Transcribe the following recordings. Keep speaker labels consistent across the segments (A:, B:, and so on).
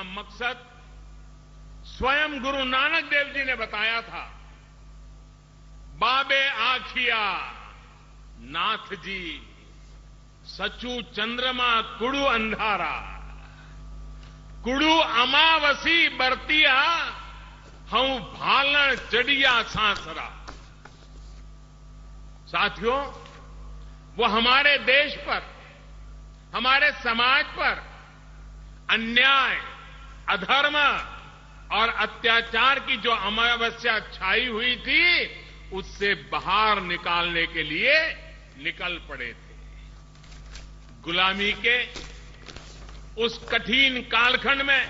A: का मकसद स्वयं गुरु नानक देव जी ने बताया था। बाबे आखिया नाथ जी सचू चंद्रमा कुड़ू अंधारा, कुड़ू अमावसी बरतिया हूं भालण चढ़िया सांसरा। साथियों, वो हमारे देश पर, हमारे समाज पर अन्याय, अधर्म और अत्याचार की जो अमावस्या छाई हुई थी, उससे बाहर निकालने के लिए निकल पड़े थे। गुलामी के उस कठिन कालखंड में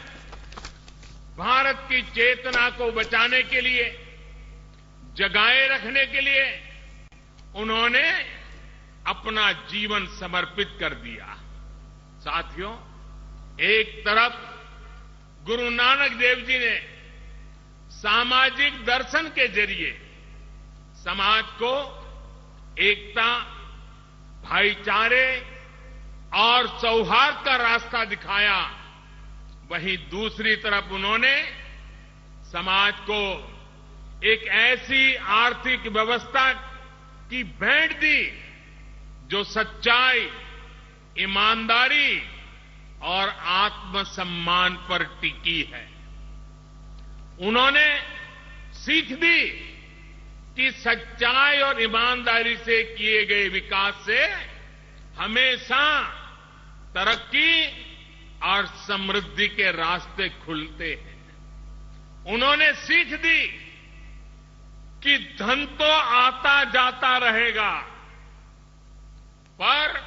A: भारत की चेतना को बचाने के लिए, जगाए रखने के लिए उन्होंने अपना जीवन समर्पित कर दिया। साथियों, एक तरफ गुरु नानक देव जी ने सामाजिक दर्शन के जरिए समाज को एकता, भाईचारे और सौहार्द का रास्ता दिखाया, वहीं दूसरी तरफ उन्होंने समाज को एक ऐसी आर्थिक व्यवस्था की भेंट दी जो सच्चाई, ईमानदारी और आत्मसम्मान पर टिकी है। उन्होंने सीख दी कि सच्चाई और ईमानदारी से किए गए विकास से हमेशा तरक्की और समृद्धि के रास्ते खुलते हैं। उन्होंने सीख दी कि धन तो आता जाता रहेगा, पर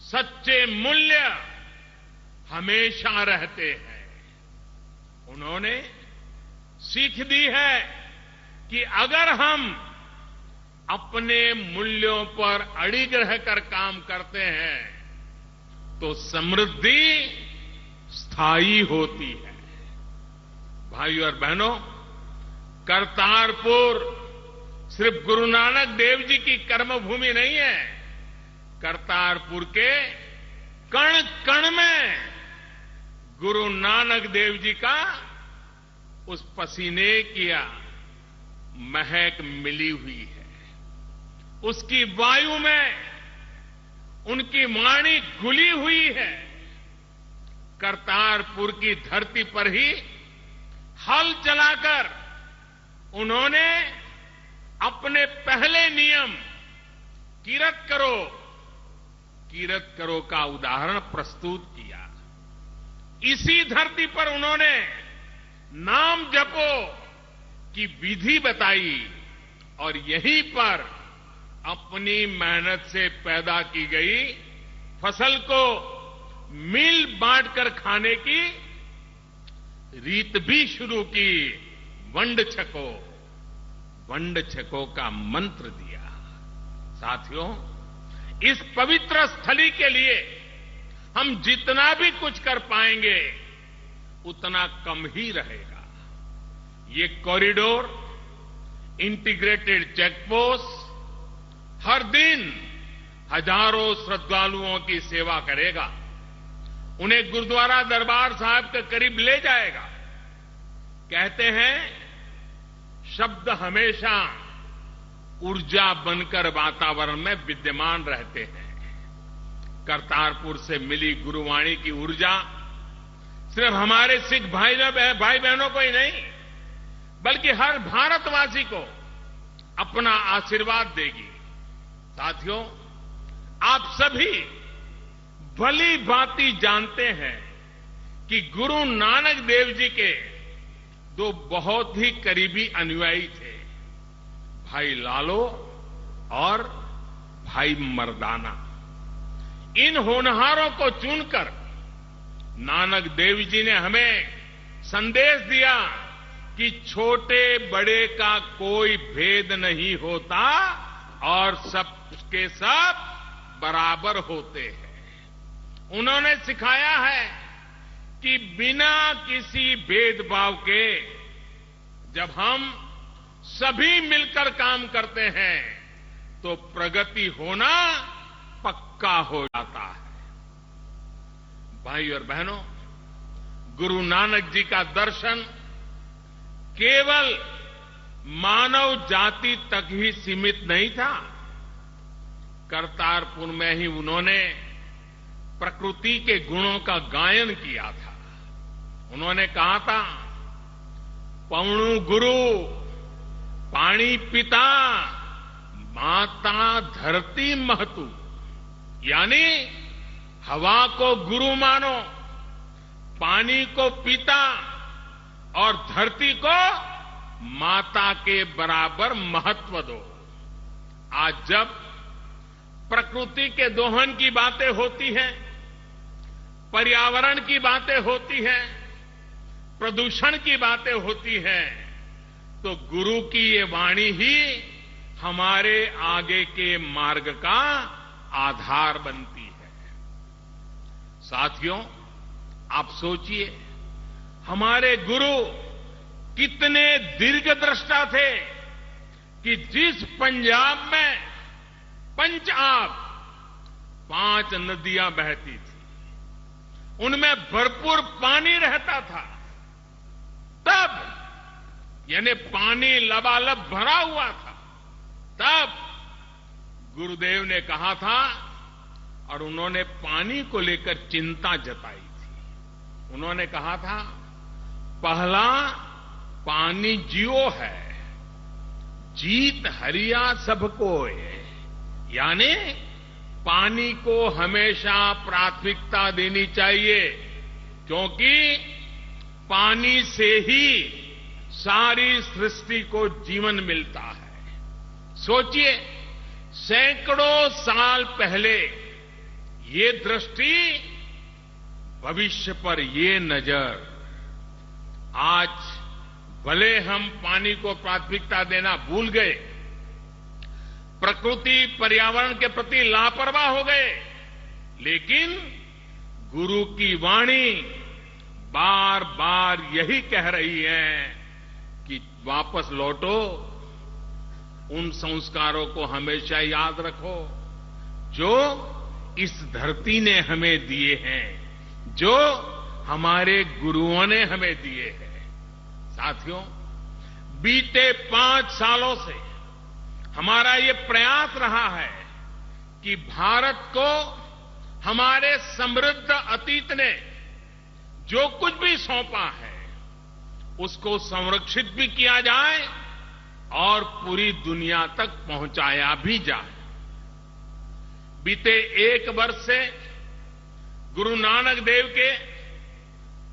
A: सच्चे मूल्य हमेशा रहते हैं। उन्होंने सीख दी है कि अगर हम अपने मूल्यों पर अड़िग रहकर काम करते हैं तो समृद्धि स्थायी होती है। भाइयों और बहनों, करतारपुर सिर्फ गुरु नानक देव जी की कर्मभूमि नहीं है। करतारपुर के कण कण में गुरु नानक देव जी का उस पसीने की महक मिली हुई है। उसकी वायु में उनकी वाणी घुली हुई है। करतारपुर की धरती पर ही हल चलाकर उन्होंने अपने पहले नियम कीरत करो का उदाहरण प्रस्तुत किया। इसी धरती पर उन्होंने नाम जपो की विधि बताई और यहीं पर अपनी मेहनत से पैदा की गई फसल को मिल बांटकर खाने की रीत भी शुरू की। वंड छको का मंत्र दिया। साथियों, इस पवित्र स्थली के लिए हम जितना भी कुछ कर पाएंगे उतना कम ही रहेगा। ये कॉरिडोर, इंटीग्रेटेड चेकपोस्ट हर दिन हजारों श्रद्धालुओं की सेवा करेगा, उन्हें गुरुद्वारा दरबार साहिब के करीब ले जाएगा। कहते हैं, शब्द हमेशा ऊर्जा बनकर वातावरण में विद्यमान रहते हैं। करतारपुर से मिली गुरुवाणी की ऊर्जा सिर्फ हमारे सिख भाई बहनों को ही नहीं, बल्कि हर भारतवासी को अपना आशीर्वाद देगी। साथियों, आप सभी भली भांति जानते हैं कि गुरु नानक देव जी के दो बहुत ही करीबी अनुयायी थे, भाई लालो और भाई मर्दाना। इन होनहारों को चुनकर नानक देव जी ने हमें संदेश दिया कि छोटे बड़े का कोई भेद नहीं होता और सब के सब बराबर होते हैं। उन्होंने सिखाया है कि बिना किसी भेदभाव के जब हम सभी मिलकर काम करते हैं तो प्रगति होना पक्का हो जाता है। भाई और बहनों, गुरु नानक जी का दर्शन केवल मानव जाति तक ही सीमित नहीं था। करतारपुर में ही उन्होंने प्रकृति के गुणों का गायन किया था। उन्होंने कहा था, पवणु गुरु पानी पिता माता धरती महतु, यानी हवा को गुरु मानो, पानी को पिता और धरती को माता के बराबर महत्व दो। आज जब प्रकृति के दोहन की बातें होती हैं, पर्यावरण की बातें होती हैं, प्रदूषण की बातें होती हैं, तो गुरु की ये वाणी ही हमारे आगे के मार्ग का आधार बनती है। साथियों, आप सोचिए, हमारे गुरु कितने दीर्घदृष्टा थे कि जिस पंजाब में पंजाब 5 नदियां बहती थी, उनमें भरपूर पानी रहता था, तब यानी पानी लबालब भरा हुआ था, तब गुरुदेव ने कहा था और उन्होंने पानी को लेकर चिंता जताई थी। उन्होंने कहा था, पहला पानी जियो है, जीत हरिया सबको है, यानी पानी को हमेशा प्राथमिकता देनी चाहिए, क्योंकि पानी से ही सारी सृष्टि को जीवन मिलता है। सोचिए, सैकड़ों साल पहले ये दृष्टि, भविष्य पर ये नजर। आज भले हम पानी को प्राथमिकता देना भूल गए, प्रकृति पर्यावरण के प्रति लापरवाह हो गए, लेकिन गुरु की वाणी बार बार यही कह रही है कि वापस लौटो, उन संस्कारों को हमेशा याद रखो जो इस धरती ने हमें दिए हैं, जो हमारे गुरुओं ने हमें दिए हैं। साथियों, बीते 5 सालों से हमारा ये प्रयास रहा है कि भारत को हमारे समृद्ध अतीत ने जो कुछ भी सौंपा है, उसको संरक्षित भी किया जाए और पूरी दुनिया तक पहुंचाया भी जाए। बीते 1 वर्ष से गुरु नानक देव के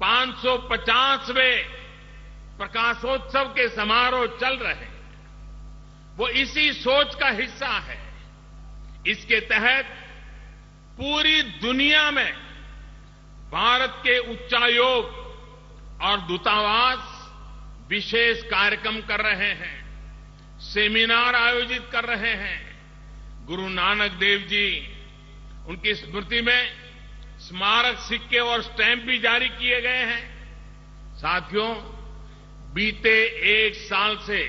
A: 550वें प्रकाशोत्सव के समारोह चल रहे हैं। वो इसी सोच का हिस्सा है। इसके तहत पूरी दुनिया में भारत के उच्चायोग और दूतावास विशेष कार्यक्रम कर रहे हैं, सेमिनार आयोजित कर रहे हैं। गुरु नानक देव जी, उनकी स्मृति में स्मारक सिक्के और स्टैंप भी जारी किए गए हैं। साथियों, बीते 1 साल से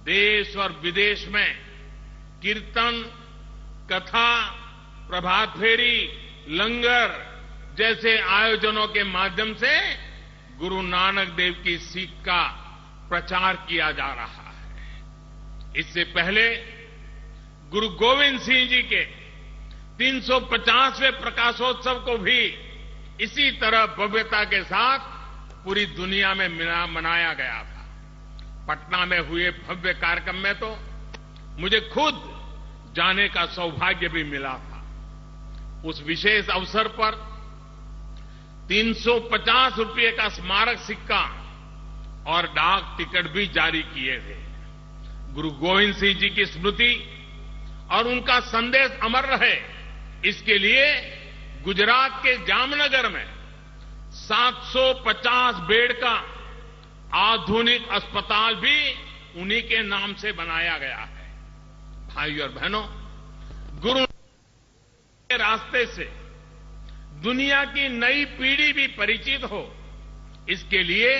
A: देश और विदेश में कीर्तन, कथा, प्रभात फेरी, लंगर जैसे आयोजनों के माध्यम से गुरु नानक देव की सीख का प्रचार किया जा रहा है। इससे पहले गुरु गोविंद सिंह जी के 350वें प्रकाशोत्सव को भी इसी तरह भव्यता के साथ पूरी दुनिया में मनाया गया था। पटना में हुए भव्य कार्यक्रम में तो मुझे खुद जाने का सौभाग्य भी मिला था। उस विशेष अवसर पर 350 रुपये का स्मारक सिक्का और डाक टिकट भी जारी किए थे। गुरु गोविंद सिंह जी की स्मृति और उनका संदेश अमर रहे, इसके लिए गुजरात के जामनगर में 750 बेड का आधुनिक अस्पताल भी उन्हीं के नाम से बनाया गया है। भाइयों और बहनों, गुरु के रास्ते से दुनिया की नई पीढ़ी भी परिचित हो, इसके लिए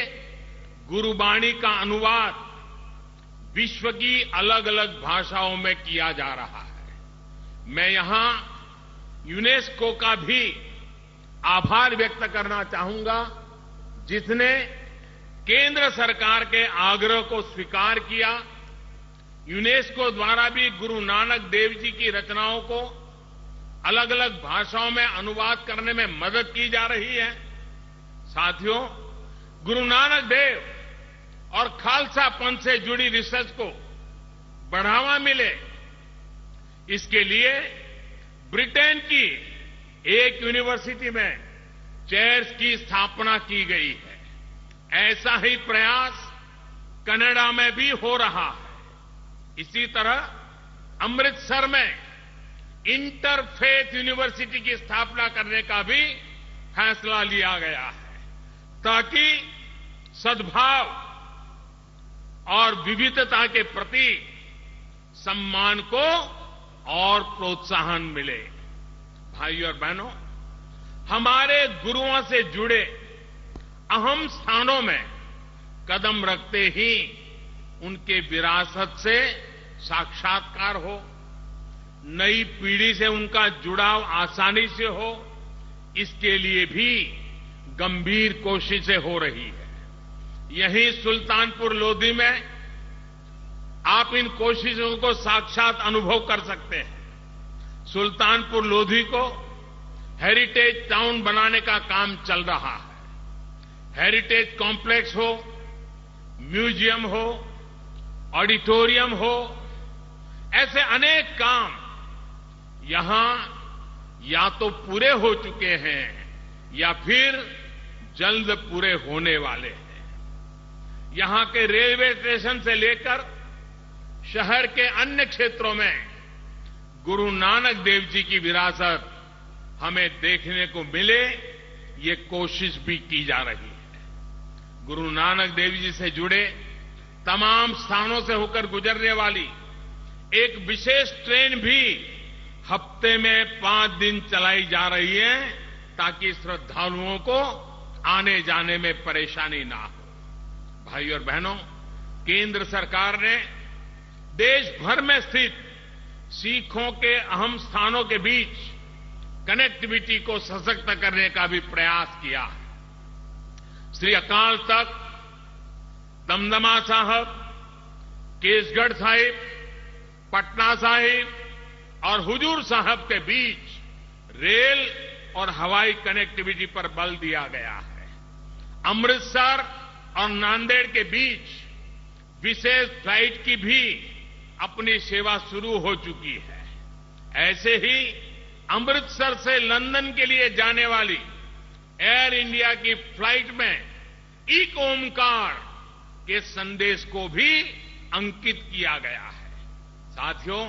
A: गुरुबाणी का अनुवाद विश्व की अलग अलग भाषाओं में किया जा रहा है। मैं यहां यूनेस्को का भी आभार व्यक्त करना चाहूंगा जिसने केंद्र सरकार के आग्रह को स्वीकार किया। यूनेस्को द्वारा भी गुरु नानक देव जी की रचनाओं को अलग अलग भाषाओं में अनुवाद करने में मदद की जा रही है। साथियों, गुरु नानक देव और खालसा पंथ से जुड़ी रिसर्च को बढ़ावा मिले, इसके लिए ब्रिटेन की एक यूनिवर्सिटी में चेयर्स की स्थापना की गई है। ऐसा ही प्रयास कनाडा में भी हो रहा है। इसी तरह अमृतसर में इंटरफेथ यूनिवर्सिटी की स्थापना करने का भी फैसला लिया गया है, ताकि सद्भाव और विविधता के प्रति सम्मान को और प्रोत्साहन मिले। भाइयों और बहनों, हमारे गुरुओं से जुड़े अहम स्थानों में कदम रखते ही उनके विरासत से साक्षात्कार हो, नई पीढ़ी से उनका जुड़ाव आसानी से हो, इसके लिए भी गंभीर कोशिशें हो रही है। यहीं सुल्तानपुर लोधी में आप इन कोशिशों को साक्षात अनुभव कर सकते हैं। सुल्तानपुर लोधी को हेरिटेज टाउन बनाने का काम चल रहा है। हेरिटेज कॉम्प्लेक्स हो, म्यूजियम हो, ऑडिटोरियम हो, ऐसे अनेक काम यहां या तो पूरे हो चुके हैं या फिर जल्द पूरे होने वाले हैं। यहां के रेलवे स्टेशन से लेकर शहर के अन्य क्षेत्रों में गुरु नानक देव जी की विरासत हमें देखने को मिले, ये कोशिश भी की जा रही है। गुरु नानक देव जी से जुड़े तमाम स्थानों से होकर गुजरने वाली एक विशेष ट्रेन भी हफ्ते में 5 दिन चलाई जा रही है, ताकि श्रद्धालुओं को आने जाने में परेशानी ना हो। भाइयों और बहनों, केंद्र सरकार ने देश भर में स्थित सिखों के अहम स्थानों के बीच कनेक्टिविटी को सशक्त करने का भी प्रयास किया है। श्री अकाल तख्त, दमदमा साहब, केसगढ़ साहिब, पटना साहिब और हुजूर साहब के बीच रेल और हवाई कनेक्टिविटी पर बल दिया गया है। अमृतसर और नांदेड़ के बीच विशेष फ्लाइट की भी अपनी सेवा शुरू हो चुकी है। ऐसे ही अमृतसर से लंदन के लिए जाने वाली एयर इंडिया की फ्लाइट में एक ओमकार के संदेश को भी अंकित किया गया है। साथियों,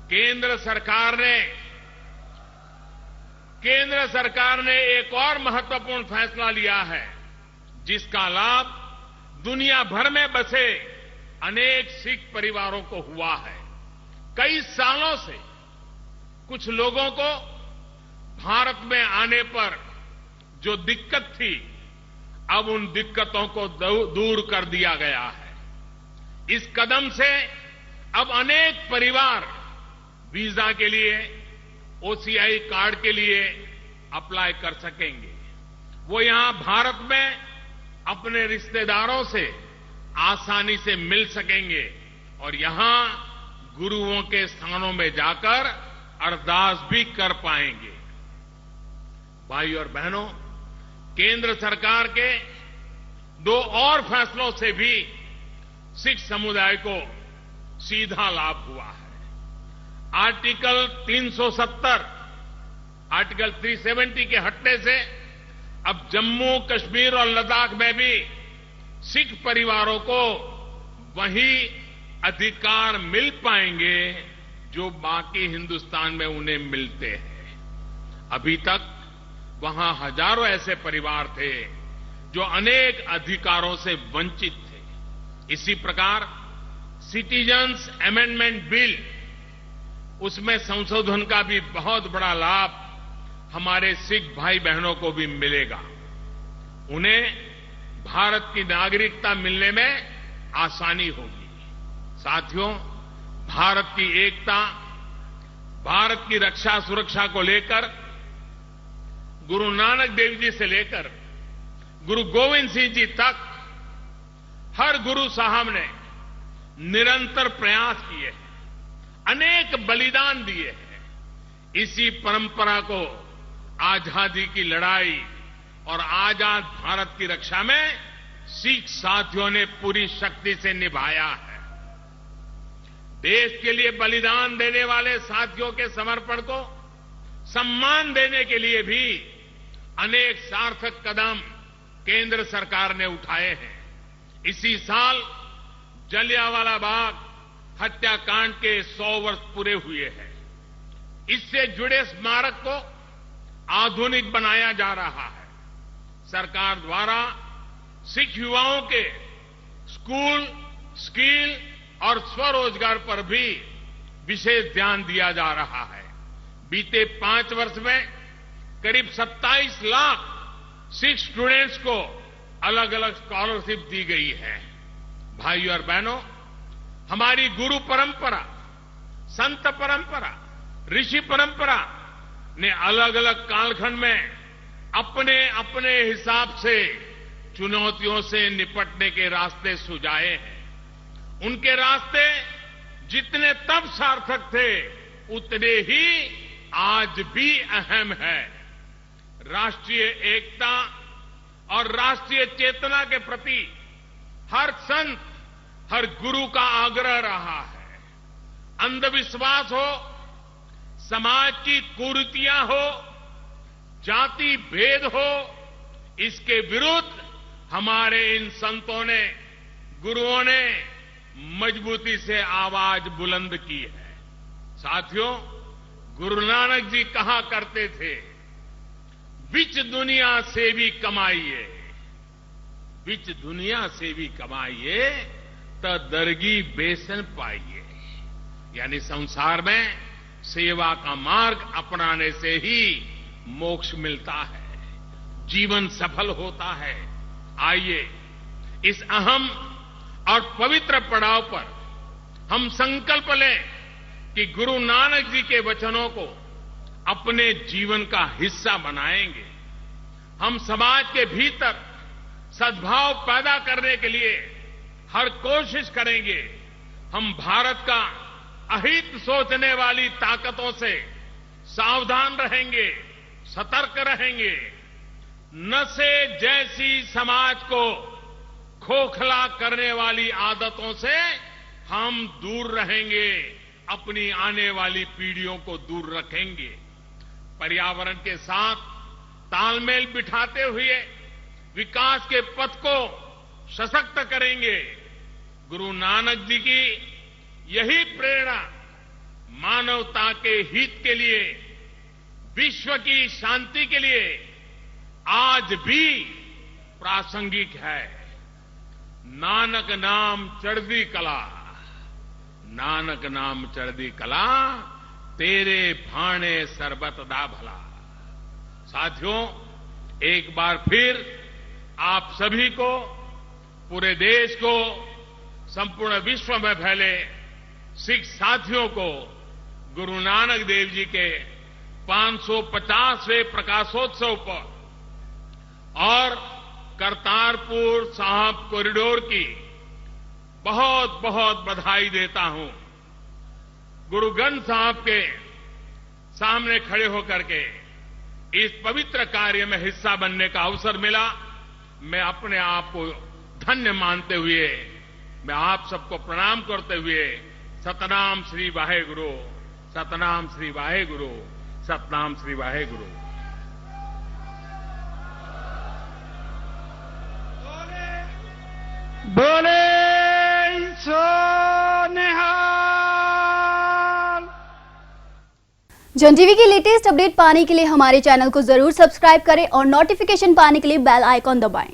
A: केंद्र सरकार ने एक और महत्वपूर्ण फैसला लिया है, जिसका लाभ दुनिया भर में बसे अनेक सिख परिवारों को हुआ है। कई सालों से कुछ लोगों को भारत में आने पर जो दिक्कत थी, अब उन दिक्कतों को दूर कर दिया गया है। इस कदम से अब अनेक परिवार वीजा के लिए, ओसीआई कार्ड के लिए अप्लाई कर सकेंगे। वो यहां भारत में अपने रिश्तेदारों से आसानी से मिल सकेंगे और यहां गुरुओं के स्थानों में जाकर अरदास भी कर पाएंगे। भाइयों और बहनों, केंद्र सरकार के 2 और फैसलों से भी सिख समुदाय को सीधा लाभ हुआ है। आर्टिकल 370, आर्टिकल 370 के हटने से अब जम्मू कश्मीर और लद्दाख में भी सिख परिवारों को वही अधिकार मिल पाएंगे जो बाकी हिंदुस्तान में उन्हें मिलते हैं। अभी तक वहां हजारों ऐसे परिवार थे जो अनेक अधिकारों से वंचित थे। इसी प्रकार सिटीजन्स अमेंडमेंट बिल, उसमें संशोधन का भी बहुत बड़ा लाभ हमारे सिख भाई बहनों को भी मिलेगा। उन्हें भारत की नागरिकता मिलने में आसानी होगी। साथियों, भारत की एकता, भारत की रक्षा सुरक्षा को लेकर गुरु नानक देव जी से लेकर गुरु गोविंद सिंह जी तक हर गुरु साहब ने निरंतर प्रयास किए हैं, अनेक बलिदान दिए हैं। इसी परंपरा को आजादी की लड़ाई और आजाद भारत की रक्षा में सिख साथियों ने पूरी शक्ति से निभाया है। देश के लिए बलिदान देने वाले साथियों के समर्पण को सम्मान देने के लिए भी अनेक सार्थक कदम केंद्र सरकार ने उठाए हैं। इसी साल जलियांवाला बाग हत्याकांड के 100 वर्ष पूरे हुए हैं। इससे जुड़े स्मारक को आधुनिक बनाया जा रहा है। सरकार द्वारा सिख युवाओं के स्कूल, स्किल और स्वरोजगार पर भी विशेष ध्यान दिया जा रहा है। बीते 5 वर्ष में करीब 27 लाख सिख स्टूडेंट्स को अलग अलग स्कॉलरशिप दी गई है। भाइयों और बहनों, हमारी गुरु परंपरा, संत परंपरा, ऋषि परंपरा ने अलग अलग कालखंड में अपने अपने हिसाब से चुनौतियों से निपटने के रास्ते सुझाए हैं। उनके रास्ते जितने तब सार्थक थे उतने ही आज भी अहम है। राष्ट्रीय एकता और राष्ट्रीय चेतना के प्रति हर संत, हर गुरु का आग्रह रहा है। अंधविश्वास हो, समाज की कुरीतियां हो, जाति भेद हो, इसके विरुद्ध हमारे इन संतों ने, गुरुओं ने मजबूती से आवाज बुलंद की है। साथियों, गुरु नानक जी कहा करते थे, बिच दुनिया से भी कमाइए, बिच दुनिया से भी कमाइए तो दरगी बेसन पाइए। यानी संसार में सेवा का मार्ग अपनाने से ही मोक्ष मिलता है, जीवन सफल होता है। आइए इस अहम और पवित्र पड़ाव पर हम संकल्प लें कि गुरु नानक जी के वचनों को अपने जीवन का हिस्सा बनाएंगे। हम समाज के भीतर सद्भाव पैदा करने के लिए हर कोशिश करेंगे। हम भारत का अहित सोचने वाली ताकतों से सावधान रहेंगे, सतर्क रहेंगे। नशे जैसी समाज को खोखला करने वाली आदतों से हम दूर रहेंगे, अपनी आने वाली पीढ़ियों को दूर रखेंगे। पर्यावरण के साथ तालमेल बिठाते हुए विकास के पथ को सशक्त करेंगे। गुरु नानक जी की यही प्रेरणा मानवता के हित के लिए, विश्व की शांति के लिए आज भी प्रासंगिक है। नानक नाम चढ़दी कला, नानक नाम चढ़दी कला, तेरे भाणे सरबत दा भला। साथियों, एक बार फिर आप सभी को, पूरे देश को, संपूर्ण विश्व में फैले सिख साथियों को गुरु नानक देव जी के 550वें प्रकाशोत्सव पर और करतारपुर साहिब कॉरिडोर की बहुत बहुत बधाई देता हूं। गुरु ग्रंथ साहब के सामने खड़े होकर के इस पवित्र कार्य में हिस्सा बनने का अवसर मिला। मैं अपने आप को धन्य मानते हुए, मैं आप सबको प्रणाम करते हुए सतनाम श्री वाहेगुरु, सतनाम श्री वाहेगुरु, सतनाम श्री वाहेगुरु।
B: बोले सो निहाल।
C: जन टीवी की लेटेस्ट अपडेट पाने के लिए हमारे चैनल को जरूर सब्सक्राइब करें और नोटिफिकेशन पाने के लिए बेल आइकॉन दबाएं।